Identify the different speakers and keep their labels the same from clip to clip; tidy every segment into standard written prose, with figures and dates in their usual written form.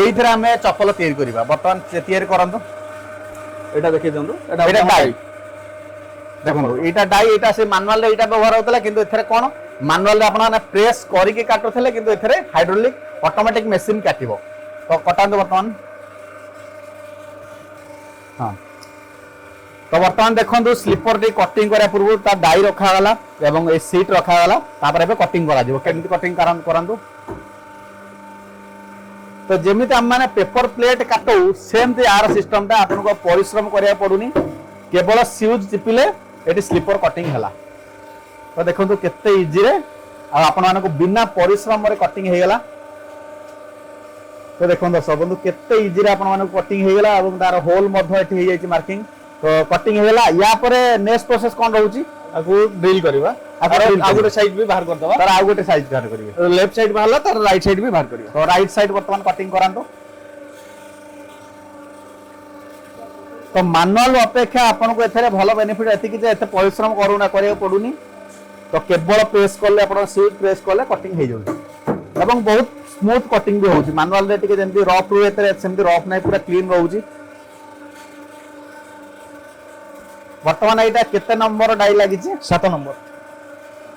Speaker 1: एइथरे हमें चप्पल तैयारी करबा वर्तमान तैयारी करंतु
Speaker 2: एटा देखि दंतु
Speaker 1: एटा डाई देखो एटा डाई एटा से मैनुअल रे एटा व्यवहार होतला किंतु एथरे कोन मैनुअल रे आपण माने प्रेस करिके काटुथले किंतु एथरे हाइड्रोलिक ऑटोमेटिक मशीन काटिबो तो कटांतु वर्तमान हां तो वर्तमान देखो स्लीपर टी कटिंग करा पूर्व ता डाई रखा गला एवं ए सीट रखा गला तापर एबे कटिंग करा दिबो केमिति कटिंग करंतु तो जेमिति हम माने पेपर प्लेट काटू सेमति आर सिस्टम ता आपन को परिश्रम करिया पडुनी केवल स्विच चिपिले एटी स्लीपर कटिंग हला तो देखो केते इजी रे आ आपन माने को बिना परिश्रम रे कटिंग हे गला तो देखो दर्शक बंधु केते इजी रे आपन माने कटिंग हे गला एवं तार होल मध्य एटी हे जाई मार्किंग तो कटिंग हे गला या परे नेक्स्ट प्रोसेस कोन रहउची
Speaker 2: आकु ड्रिल करबा आ गोटे साइड भी बाहर कर दबा
Speaker 1: तार आ गोटे साइड बाहर करिवे
Speaker 2: लेफ्ट साइड बाहरला तार राइट साइड भी बाहर करबा
Speaker 1: तो राइट साइड वर्तमान कटिंग करांतो तो मैनुअल अपेक्षा आपन को एथरे भलो बेनिफिट एति कि जे एते परिश्रम करूना करिया पडुनी तो केवल प्रेस करले आपन स्विच प्रेस करले कटिंग हे जाउची एवं बहुत स्मूथ कटिंग भी होउची मैनुअल रे टिके जेंति रफ रु एतरे सेंति रफ नै पूरा क्लीन रहउची वर्तमान एटा केते नंबर डाई लागि छी
Speaker 2: 7 नंबर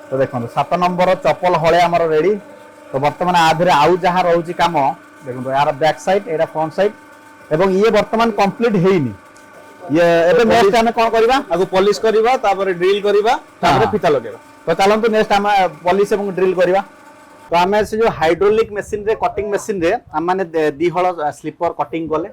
Speaker 1: तो देखो 7 नंबर चप्पल हळे हमर रेडी तो वर्तमान आधरे आउ जहा रहउची काम देखो यार बैक साइड एटा फ्रंट साइड एवं ये वर्तमान कंप्लीट हेइनी ये एबे नेक्स्ट हम कोन करबा
Speaker 2: आकु पॉलिश करबा तापर ड्रिल करबा तापर फिता लगेबा
Speaker 1: तो चलंतु नेक्स्ट हम पॉलिश एवं ड्रिल करबा तो हमें से जो हाइड्रोलिक मशीन रे कटिंग मशीन रे हम माने दी हळ स्लीपर कटिंग करले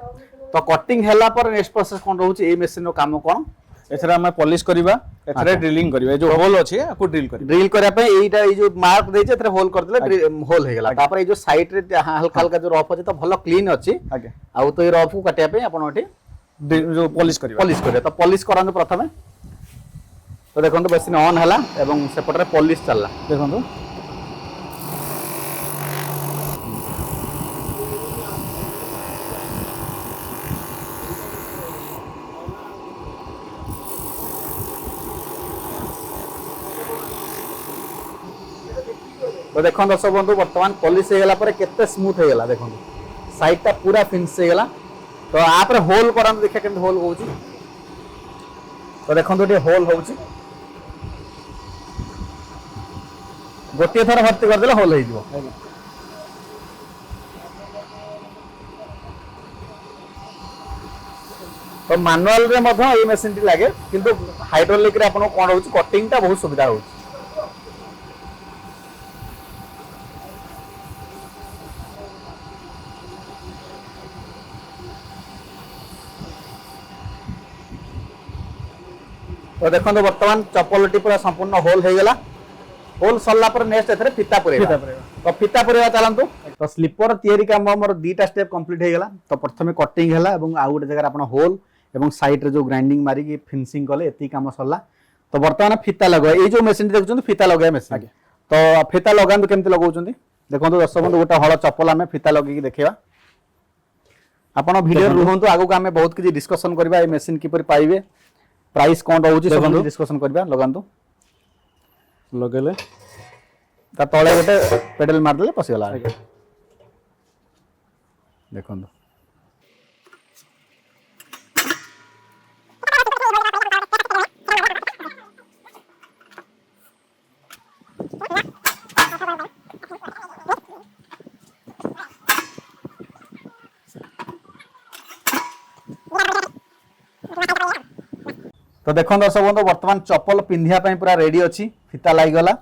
Speaker 1: तो कटिंग हैला पर नेक्स्ट प्रोसेस कोन रहउची ए मशीन रो काम कोन
Speaker 2: एथरा हम पॉलिश करबा एथरे ड्रिलिंग करबा जो होल अछि आकु ड्रिल करबा
Speaker 1: ड्रिल करिया पे एटा ए जो मार्क देइ छै एथरे होल कर देले होल हे गेला तापर ए जो साइड रे हल्का हल्का जो रफ अछि तो भलो क्लीन अछि
Speaker 2: आगे
Speaker 1: आउ तो ए रफ को काटिया पे आपण ओठी
Speaker 2: जो पॉलिश करिया
Speaker 1: तो पॉलिश करांतु प्रथमे तो देखंतु मशीन ऑन हला एवं सेपटरे पॉलिश चलला
Speaker 2: देखंतु
Speaker 1: तो देखो दर्शक बंधु वर्तमान पॉलिश हे गला पर केते स्मूथ हे गला देखो साइड ता पूरा फिनिश हे गला तो आप रे होल करन देखा केते होल होउची तो देखो तो होल होउची गोटे थर भर्ती कर देला होल हे जिवो तो मैनुअल रे मधो ए मशीन टी लागे किंतु हाइड्रोलिक रे आपन कोन होउची कटिंग ता बहुत सुविधा होउची तो देखो तो वर्तमान चप्पलटी पूरा संपूर्ण होल हो गला होल सरला पर नेक्स्ट एथरे फिता पुरेबा तो फिता पुरेबा चलंतु तो स्लीपर तयारी काम हमर दीटा स्टेप कंप्लीट हो गला तो प्रथमे कटिंग हला एवं आ गुटे जगह आपण होल एवं साइड रे जो ग्राइंडिंग मारी की फिनिशिंग करले एती काम सरला तो वर्तमान फिता लगो ए जो मशीन देखुछन फिता लगाय मशीन तो फिता लगांतु केमते लगाउछन देखंतु दर्शक बंधु गोटा हळ चप्पल हमें फिता लगे की देखिबा आपण वीडियो रुहंतु आगु का हमें बहुत किछि डिस्कशन करबा ए मशीन किपर पाइबे प्राइस कोन रहउची सब डिस्कशन करबा लगांतु
Speaker 2: लगेले
Speaker 1: ता तळे गोटे पेडल मार देले पसी गला देखंतु तो देखो दर्शक बंधु वर्तमान चप्पल पिंधिया पूरा रेडी अच्छी फिता लगी गला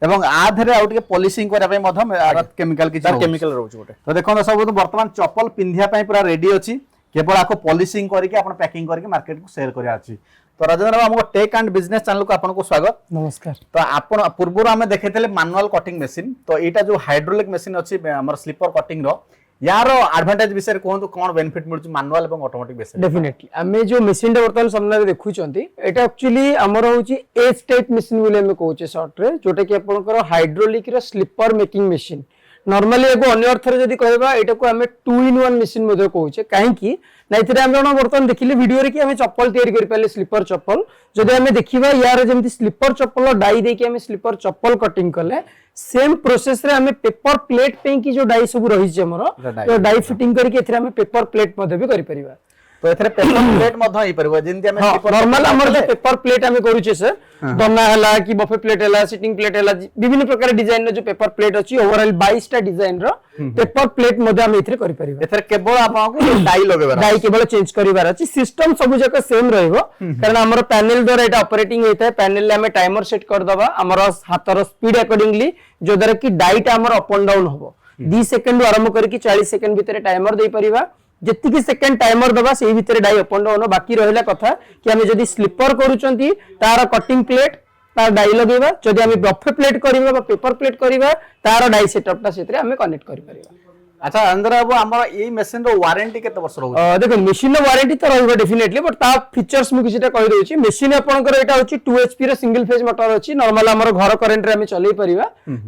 Speaker 1: एवं आधे आउ टिके पॉलिशिंग करबा मध्य केमिकल किछ
Speaker 2: केमिकल रहउछ गोटे
Speaker 1: तो देखो दर्शक बंधु वर्तमान चप्पल पिंधिया पूरा रेडी अच्छी केवल आको पॉलिशिंग करके आपण पैकिंग करके मार्केट को सेल करिया अछि तो राजेंद्र बाबू हमको टेक एंड बिजनेस चैनल को आपन को स्वागत
Speaker 2: नमस्कार
Speaker 1: तो आपण पूर्व हमें देखैतले मैनुअल कटिंग मशीन तो एटा जो हाइड्रोलिक मशीन अछि हमर स्लीपर कटिंग रो यार एडवांटेज विषय कोन कोन बेनिफिट मिलु मैनुअल एवं ऑटोमेटिक बेसिस
Speaker 3: डेफिनेटली हमें जो मशीन रे वर्तमान सामने देखुचंती एटा एक्चुअली हमर होची एज टाइप मशीन बोले हम कहूचे शॉर्ट रे जोटा कि आपनकर हाइड्रोलिक रो स्लीपर मेकिंग मशीन नॉर्मली एगो अन्य अर्थ रे जदी कहबा एटा को हमें 2 in 1 मशीन मध्ये कहूचे काहे कि ना इतरे हम जण बर्तन देखिले वीडियो रे कि हमें चप्पल तैयारी करि पाले स्लीपर चप्पल जदी हमें देखिबा यार जेमति स्लीपर चप्पल डाई दे कि हमें स्लीपर चप्पल कटिंग कले सेम प्रोसेस रे हमें पेपर प्लेट पे की जो डाई सब रही छै हमरो तो डाई फिटिंग करके एथरे हमें पेपर प्लेट मध्ये भी करि परिबा
Speaker 1: तो एथरे पेपर प्लेट मध्य ही परबो जिंती हमें
Speaker 3: नॉर्मल हमर जो पेपर प्लेट हमें करू छे सर दना हला कि बफे प्लेट हला सिटिंग प्लेट हला विभिन्न प्रकार डिजाइन रो जो पेपर प्लेट अछि ओवरऑल 22 टा डिजाइन रो पेपर प्लेट मध्ये हम एथरे करि परिबा
Speaker 1: एथरे केवल आपको डाई लगेबार
Speaker 3: डाई केवल चेंज करिवार अछि सिस्टम सब जक सेम रहइबो कारण हमर पैनल द्वारा एटा ऑपरेटिंग हेता पैनल ले हमें टाइमर सेट कर दबा हमर हातर स्पीड अकॉर्डिंगली जो द्वारा कि डाईटा हमर अप एंड डाउन होबो 20 सेकंड आरंभ करके 40 सेकंड भीतर टाइमर दे परिबा जेतिकी सेकंड टाइमर दबा से भीतर डाई अप एंड डाउन बाकी रहिला कथा कि हमें जदी स्लीपर करूचंती तार कटिंग प्लेट तार डाई लगेबा जदी हमें बफे प्लेट करिबा बा पेपर प्लेट करिबा तार डाई सेटअप ता सेतरे हमें कनेक्ट करि परिबा
Speaker 1: अच्छा अंदर अब हमर ए मशीन रो वारंटी केते वर्ष रहउ
Speaker 3: देखो मशीन रो वारंटी तो रहइबो डेफिनेटली बट ता फीचर्स मु किछटा कहि दउची मशीन आपनकर एटा होची 2 HP रो सिंगल फेज मोटर होची नॉर्मल हमर घर करंट रे हमें चलै परिबा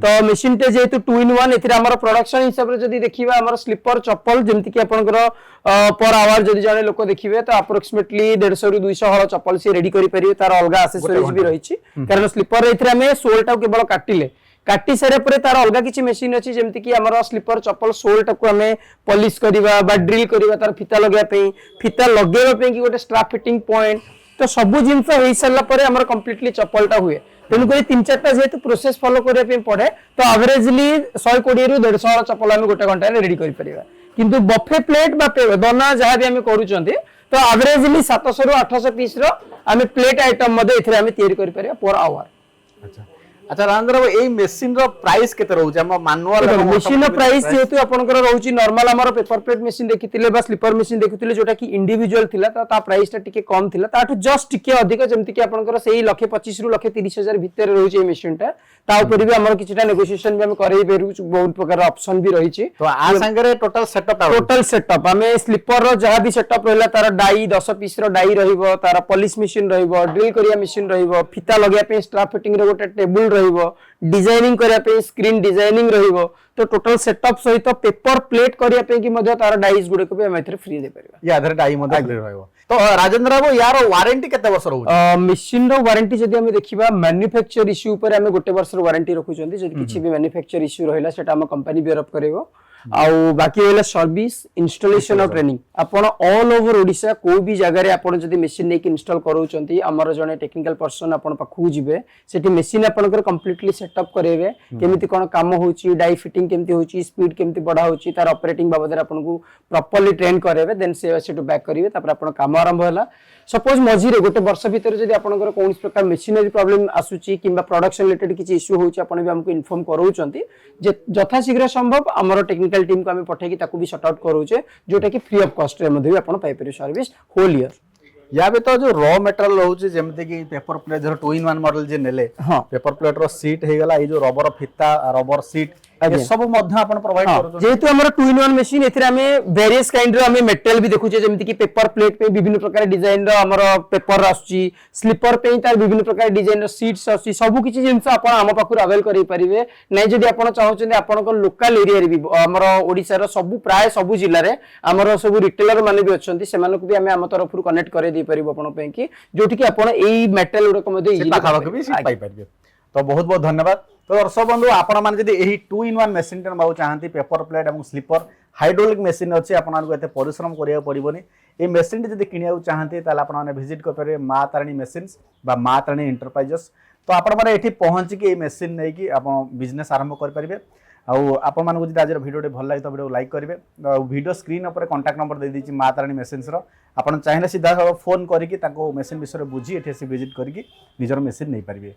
Speaker 3: तो मशीन ते जेतु 2 in 1 एथिरा हमर प्रोडक्शन हिसाब रे जदी देखिबा हमर स्लीपर चप्पल जेमति कि आपनकर पर आवर जदी जाने लोक देखिबे तो अप्रोक्सीमेटली 150 रु 200 हळ चप्पल से रेडी करि परिबे तार अलगा एक्सेसरीज भी रहिची कारण स्लीपर रे एथिरा हमें सोल टा केवल काटिले काटी सारे परे तार अलगा किछि मशीन अछि जेमति कि हमर स्लीपर चप्पल सोल टाको हमें पॉलिश करिबा बा ड्रिल करिबा तार फिता लगेबा पे कि गोटे स्ट्रैप फिटिंग पॉइंट तो सब जिंस होई सरला परे हमर कंप्लीटली चप्पल टा हुए तेनु कोई 3-4टा जेतु प्रोसेस फॉलो करिया पे पड़े तो एवरेजली 120 रु 150 चप्पल हम गोटे घंटा रे रेडी करि परिबा किंतु बफे प्लेट बा दना जहा भी हम करूचंती तो एवरेजली 700 रु 800 पीस रो हम प्लेट आइटम मध्ये एथरे हम तयारी करि परिबा पर आवर
Speaker 1: अच्छा अच्छा राजेंद्र बाबू ए मशीन रो प्राइस केते रहउ हम मैनुअल
Speaker 3: मशीन रो प्राइस जेतु आपनकर रहउची नॉर्मल हमर पेपर प्लेट मशीन देखितिले बा स्लीपर मशीन देखितिले जोटा कि इंडिविजुअल थिला ता प्राइस ता टिके कम थिला ताठु जस्ट टिके अधिक जेमति कि आपनकर सेही 125 रु 130,000 भीतर रहउची ए मशीन ता ऊपर भी हमर किछटा नेगोशिएशन भी हम करई बेरु बहुत प्रकार ऑप्शन भी रहिची
Speaker 1: तो आ संगे टोटल सेटअप हमें स्लीपर रो जहा भी सेटअप रहला तार डाई 10 पीस रो डाई रहिबो तार पॉलिश मशीन रहिबो ड्रिल करिया मशीन रहिबो फिता लगया पे स्ट्रैप फिटिंग रो गोटे टेबल रहिबो डिजाइनिंग करिया पे स्क्रीन डिजाइनिंग रहिबो तो टोटल सेटअप सहित पेपर प्लेट करिया पे कि मध्ये तार डाइज गुडे को भी हम एथरे फ्री दे परिबा या आधार डाई मध्ये फ्री रहइबो तो राजेंद्र बाबू यार वारंटी केते वर्ष रहउ
Speaker 3: मशीन रो वारंटी जदी हम देखिबा मैन्युफैक्चर इश्यू ऊपर हम गोटे वर्ष रो वारंटी रखुचंती जदी किछि भी मैन्युफैक्चर इश्यू रहिला सेटा हम कंपनी बेयर अप करबो आउ बाकी होइला सर्विस इंस्टॉलेशन और ट्रेनिंग आपण ऑल ओवर ओडिसा को भी जगह रे आपण जदी मशीन नेक इंस्टॉल करूचंती हमर जने टेक्निकल पर्सन आपण पाखु जिवे सेठी मशीन आपनकर कंप्लीटली सेटअप करेबे केमिति कोन काम होउची डाई फिटिंग केमिति होउची स्पीड केमिति बडा होउची तार ऑपरेटिंग बाबद रे आपनको प्रॉपर्ली ट्रेन करेबे देन से टू बैक करिवे तापर आपण काम आरंभ होला सपोज मझिरे गोटे वर्ष भीतर जदी आपनकर कोन प्रकार मशीनरी प्रॉब्लम आसुची किबा प्रोडक्शन रिलेटेड किछि इश्यू होउची आपण भी हमको इन्फॉर्म करूचंती जे यथा शीघ्र संभव हमर टेक्निकल टीम को हम पठे कि ताकू भी सॉर्ट आउट करूचे जोटा कि फ्री ऑफ कॉस्ट रे मध्ये भी आपण पाइ परियो सर्विस होल ईयर
Speaker 1: या भी तो जो रॉ मटेरियल रहउची जेमते कि पेपर प्लेट जो 2 in 1 मॉडल जे नेले पेपर प्लेट रो सीट हे गला ए जो रबर फिता रबर सीट ये सब मध्य आपण प्रोवाइड करू
Speaker 3: जेतु हमर 2 in 1 मशीन एथिरा हमें वेरियस काइंड रो हमें मेटल भी देखुचे जेमति कि पेपर प्लेट पे विभिन्न प्रकार डिजाइन रो हमर पेपर आसुची स्लीपर पे तार विभिन्न प्रकार डिजाइन रो सीट्स आसुची सब किछि जिंस आपण हम पाखुर अवेल करि परिबे नै जदि आपण चाहउछन आपण को लोकल एरिया रे भी हमर ओडिसा रो सब प्राय सब जिल्ला रे हमर सब रिटेलर माने भी अछंती सेमान को भी हमें हम तरफ कनेक्ट करे दे परिबो आपण पे कि जोटी कि आपण एई मेटल रो को मध्ये इजी
Speaker 1: भी पाई परिबे तो बहुत बहुत धन्यवाद तो दर्शक बंधु आपण मान जदि एही 2 in 1 मशीन टेन बाबू चाहंती पेपर प्लेट एवं स्लीपर हाइड्रोलिक मशीन अछि आपण मानको एते परिश्रम करिया पड़िबोनी ए मशीन जदि किनिया चाहंती ताले आपण माने विजिट कर पारे मां तारिणी मशीन्स बा मां तारिणी एंटरप्राइजेस तो आपण माने एठी पहुंची कि ए मशीन नै कि आपण बिजनेस आरंभ कर परिबे आउ आपण मानको जदि आज वीडियो भल लागि तो वीडियो लाइक करिवे वीडियो स्क्रीन ऊपर कांटेक्ट नंबर दे दीची मां तारिणी मशीन्स रो आपण चाहेले सीधा फोन करिकि ताको मशीन विषय बुझी एठी से विजिट करिकि निजर मशीन नै परिबे